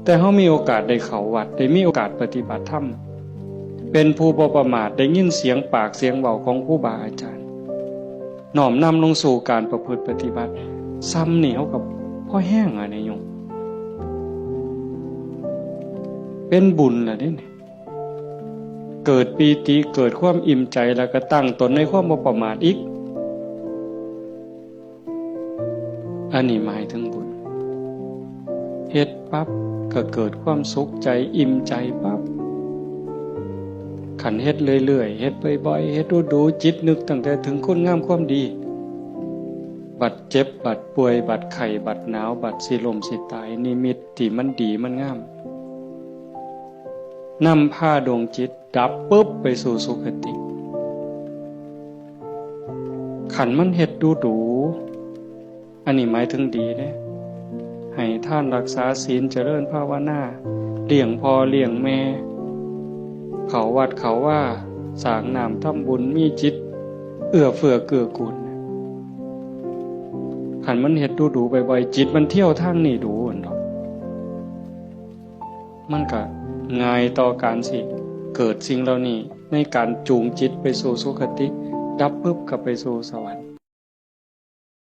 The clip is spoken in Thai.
แต่เฮามีโอกาสได้เข้าวัดได้มีโอกาสปฏิบัติธรรมเป็นผู้บ่ประมาทได้ยินเสียงปากเสียงเว้าของครูบาอาจารย์น้อมนำลงสู่การประพฤติปฏิบัติซ้ำนี่เฮากับพ่อแห้งอะเนี่ยโยมเป็นบุญล่ะเด้นี่เกิดปีติเกิดความอิ่มใจแล้วก็ตั้งตนในความบ่ประมาทอีกอันนี้หมายถึงบุญเฮ็ดปั๊บก็เกิดความสุขใจอิ่มใจปั๊บขันเฮ็ดเรื่อยๆเฮ็ดบ่อยๆเฮ็ดดูๆจิตนึกตั้งแต่ถึงคุณงามความดีบัดเจ็บบัดป่วยบัดไข้บัดหนาวบัดสิล้มสิตายนิมิตที่มันดีมันงามนำพาดวงจิตดับปุ๊บไปสู่สุคติขันมันเฮ็ดดูอันนี้หมายถึงดีเด้ให้ท่านรักษาศีลเจริญภาวนาเลี้ยงพ่อเลี้ยงแม่เขาวัดเขาว่าสร้างน้ำทำบุญมีจิตเอื้อเฟื้อเกื้อกูลขันมันเฮ็ดดูบ่อยๆจิตมันเที่ยวทางนี้ดูอันดอกมันก็ง่ายต่อการสิเกิดสิ่งเหล่านี้ในการจูงจิตไปสู่สุคติดับปุ๊บก็ไปสู่สวรรค์